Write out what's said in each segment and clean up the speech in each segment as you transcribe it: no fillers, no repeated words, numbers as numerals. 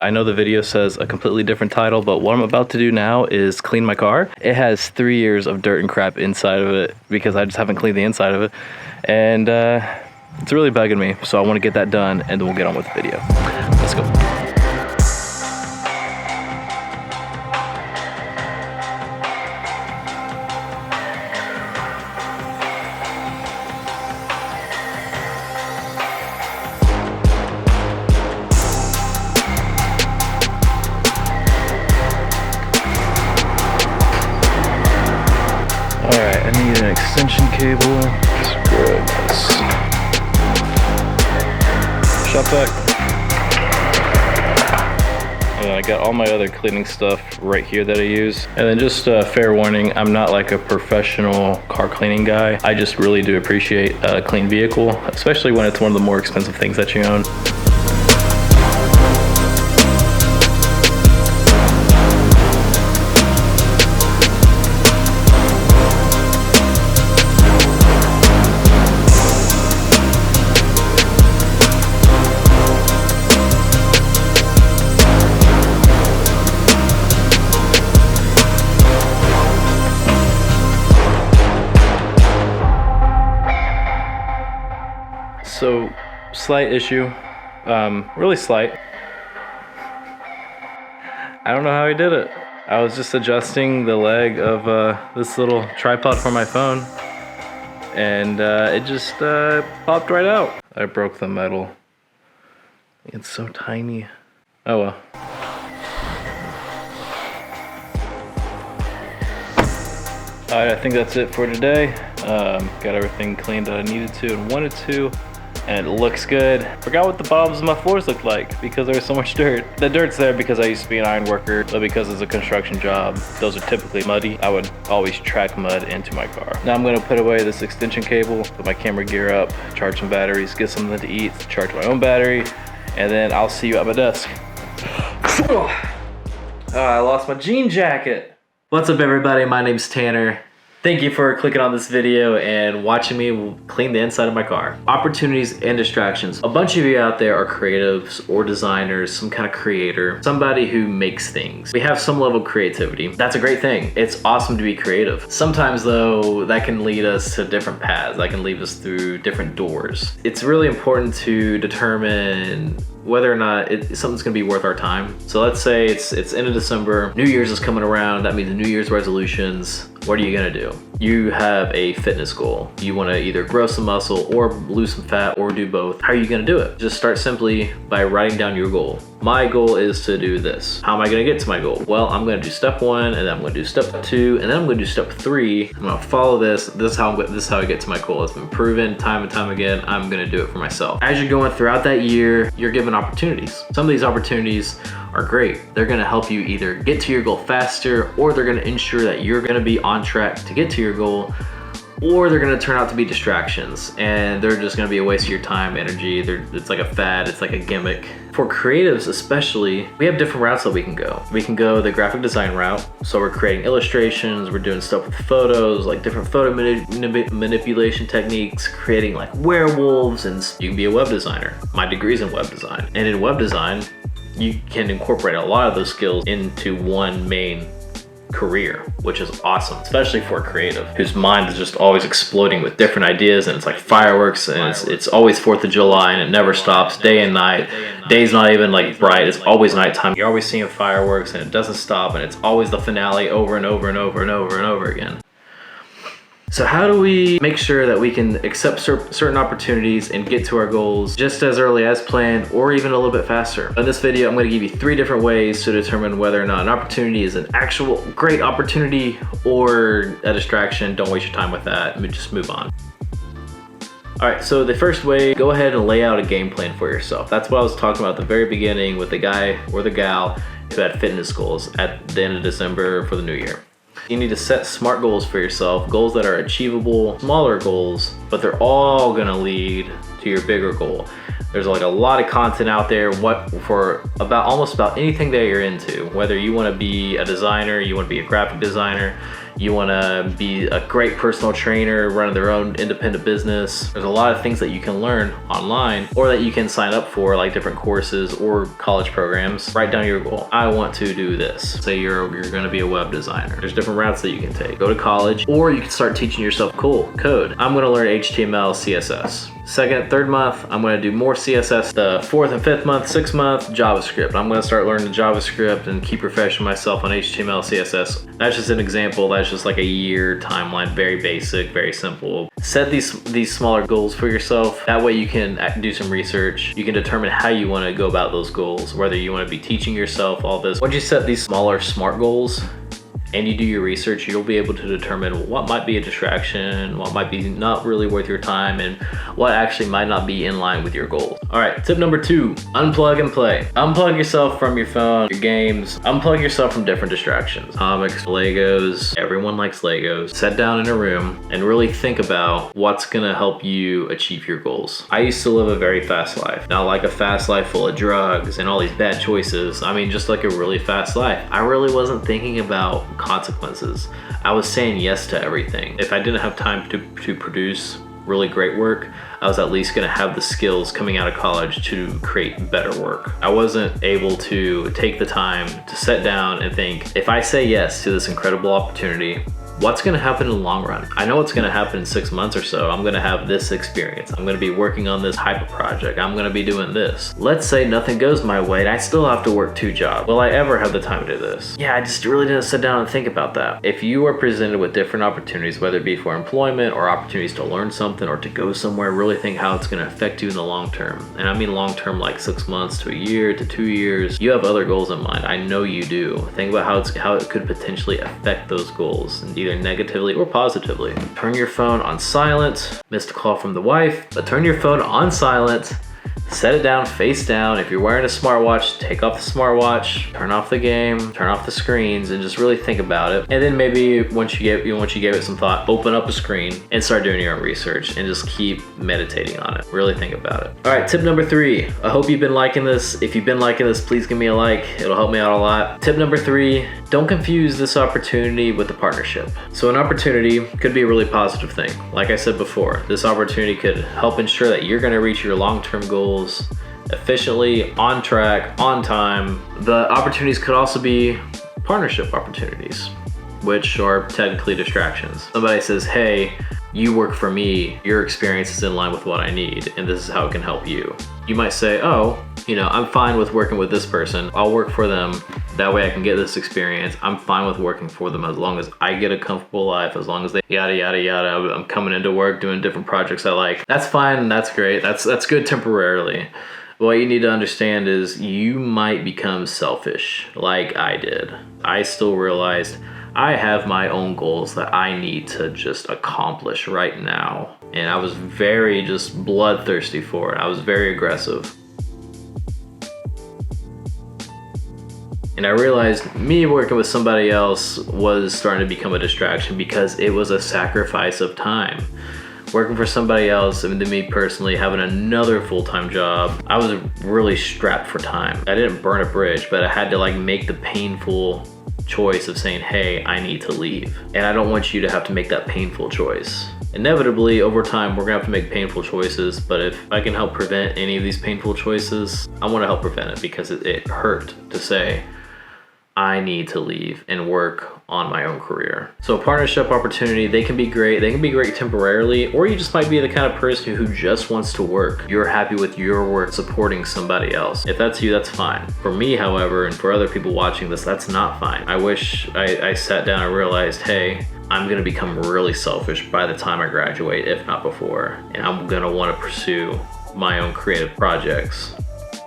I know the video says a completely different title, but what I'm about to do now is clean my car. It has 3 years of dirt and crap inside of it because I just haven't cleaned the inside of it. And it's really bugging me. So I want to get that done and then we'll get on with the video. Let's go. Alright, I need an extension cable. Screw this. Shop vac. And I got all my other cleaning stuff right here that I use. And then just fair warning, I'm not like a professional car cleaning guy. I just really do appreciate a clean vehicle, especially when it's one of the more expensive things that you own. So, slight issue, really slight. I don't know how he did it. I was just adjusting the leg of this little tripod for my phone, and it just popped right out. I broke the metal. It's so tiny. Oh well. Alright, I think that's it for today. Got everything cleaned that I needed to and wanted to. And it looks good. Forgot what the bottoms of my floors look like because there's so much dirt. The dirt's there because I used to be an iron worker, but because it's a construction job, those are typically muddy. I would always track mud into my car. Now I'm gonna put away this extension cable, put my camera gear up, charge some batteries, get something to eat, charge my own battery, and then I'll see you at my desk. I lost my jean jacket. What's up everybody, my name's Tanner. Thank you for clicking on this video and watching me clean the inside of my car. Opportunities and distractions. A bunch of you out there are creatives or designers, some kind of creator, somebody who makes things. We have some level of creativity. That's a great thing. It's awesome to be creative. Sometimes though, that can lead us to different paths. That can lead us through different doors. It's really important to determine whether or not something's gonna be worth our time. So let's say it's end of December, New Year's is coming around, that means New Year's resolutions. What are you gonna do? You have a fitness goal. You wanna either grow some muscle or lose some fat or do both. How are you gonna do it? Just start simply by writing down your goal. My goal is to do this. How am I gonna get to my goal? Well, I'm gonna do step 1, and then I'm gonna do step 2, and then I'm gonna do step 3. I'm gonna follow this. This is how I get to my goal. It's been proven time and time again. I'm gonna do it for myself. As you're going throughout that year, you're given opportunities. Some of these opportunities are great. They're gonna help you either get to your goal faster, or they're gonna ensure that you're gonna be on track to get to your goal, or they're gonna turn out to be distractions and they're just gonna be a waste of your time, energy. It's like a fad, it's like a gimmick. For creatives especially, we have different routes that we can go. We can go the graphic design route. So we're creating illustrations, we're doing stuff with photos, like different photo manipulation techniques, creating like werewolves, and you can be a web designer. My degree's in web design. And in web design, you can incorporate a lot of those skills into one main career, which is awesome, especially for a creative whose mind is just always exploding with different ideas, and it's like fireworks, and it's always 4th of July and it never stops, day and night. Day's not even like bright, it's always nighttime. You're always seeing fireworks and it doesn't stop, and it's always the finale over and over and over and over and over again. So how do we make sure that we can accept certain opportunities and get to our goals just as early as planned, or even a little bit faster? In this video, I'm going to give you 3 different ways to determine whether or not an opportunity is an actual great opportunity or a distraction. Don't waste your time with that. Just move on. Alright, so the first way, go ahead and lay out a game plan for yourself. That's what I was talking about at the very beginning with the guy or the gal who had fitness goals at the end of December for the new year. You need to set smart goals for yourself, goals that are achievable, smaller goals, but they're all gonna lead to your bigger goal. There's like a lot of content out there for almost about anything that you're into, whether you wanna be a designer, you wanna be a graphic designer, you wanna be a great personal trainer, running their own independent business. There's a lot of things that you can learn online or that you can sign up for, like different courses or college programs. Write down your goal. I want to do this. Say you're gonna be a web designer. There's different routes that you can take. Go to college, or you can start teaching yourself code. I'm gonna learn HTML, CSS. Second, third month, I'm gonna do more CSS. The fourth and fifth month, sixth month, JavaScript. I'm gonna start learning JavaScript and keep refreshing myself on HTML, CSS. That's just an example. That's just like a year timeline, very basic, very simple. Set these smaller goals for yourself. That way you can do some research. You can determine how you wanna go about those goals, whether you wanna be teaching yourself all this. Once you set these smaller SMART goals, and you do your research, you'll be able to determine what might be a distraction, what might be not really worth your time, and what actually might not be in line with your goals. All right, tip number 2, unplug and play. Unplug yourself from your phone, your games, unplug yourself from different distractions. Comics, Legos, everyone likes Legos. Sit down in a room and really think about what's gonna help you achieve your goals. I used to live a very fast life. Not like a fast life full of drugs and all these bad choices. I mean, just like a really fast life. I really wasn't thinking about consequences. I was saying yes to everything. If I didn't have time to produce really great work, I was at least gonna have the skills coming out of college to create better work. I wasn't able to take the time to sit down and think, if I say yes to this incredible opportunity, what's gonna happen in the long run? I know what's gonna happen in 6 months or so. I'm gonna have this experience. I'm gonna be working on this type of project. I'm gonna be doing this. Let's say nothing goes my way and I still have to work 2 jobs. Will I ever have the time to do this? Yeah, I just really didn't sit down and think about that. If you are presented with different opportunities, whether it be for employment or opportunities to learn something or to go somewhere, really think how it's gonna affect you in the long term. And I mean long term, like 6 months to a year to 2 years. You have other goals in mind. I know you do. Think about how it could potentially affect those goals, and either negatively or positively. Turn your phone on silent. Missed a call from the wife, but turn your phone on silent. Set it down face down. If you're wearing a smartwatch, take off the smartwatch, turn off the game, turn off the screens, and just really think about it. And then maybe once you gave it some thought, open up a screen and start doing your own research and just keep meditating on it. Really think about it. All right, tip number 3. I hope you've been liking this. If you've been liking this, please give me a like. It'll help me out a lot. Tip number 3, don't confuse this opportunity with a partnership. So an opportunity could be a really positive thing. Like I said before, this opportunity could help ensure that you're gonna reach your long-term goals efficiently, on track, on time. The opportunities could also be partnership opportunities, which are technically distractions. Somebody says, hey, you work for me, your experience is in line with what I need, and this is how it can help you. You might say, oh, I'm fine with working with this person. I'll work for them. That way I can get this experience. I'm fine with working for them as long as I get a comfortable life, as long as they yada, yada, yada. I'm coming into work doing different projects I like. That's fine, that's great. That's good temporarily. What you need to understand is you might become selfish like I did. I still realized I have my own goals that I need to just accomplish right now. And I was very just bloodthirsty for it. I was very aggressive. And I realized me working with somebody else was starting to become a distraction because it was a sacrifice of time. Working for somebody else, and to me personally, having another full-time job, I was really strapped for time. I didn't burn a bridge, but I had to make the painful choice of saying, hey, I need to leave. And I don't want you to have to make that painful choice. Inevitably, over time, we're gonna have to make painful choices, but if I can help prevent any of these painful choices, I wanna help prevent it because it hurt to say, I need to leave and work on my own career. So a partnership opportunity, they can be great. They can be great temporarily, or you just might be the kind of person who just wants to work. You're happy with your work supporting somebody else. If that's you, that's fine. For me, however, and for other people watching this, that's not fine. I wish I sat down and realized, hey, I'm gonna become really selfish by the time I graduate, if not before. And I'm gonna wanna pursue my own creative projects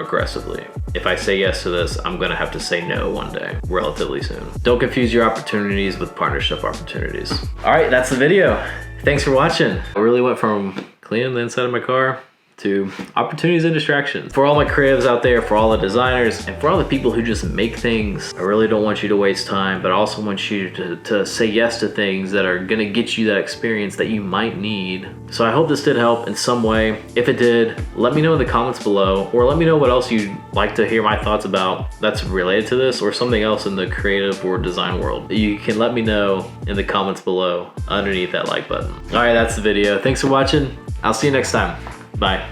aggressively. If I say yes to this, I'm gonna have to say no one day, relatively soon. Don't confuse your opportunities with partnership opportunities. All right, that's the video. Thanks for watching. I really went from cleaning the inside of my car to opportunities and distractions. For all my creatives out there, for all the designers, and for all the people who just make things, I really don't want you to waste time, but I also want you to say yes to things that are gonna get you that experience that you might need. So I hope this did help in some way. If it did, let me know in the comments below, or let me know what else you'd like to hear my thoughts about that's related to this, or something else in the creative or design world. You can let me know in the comments below underneath that like button. All right, that's the video. Thanks for watching. I'll see you next time. Bye.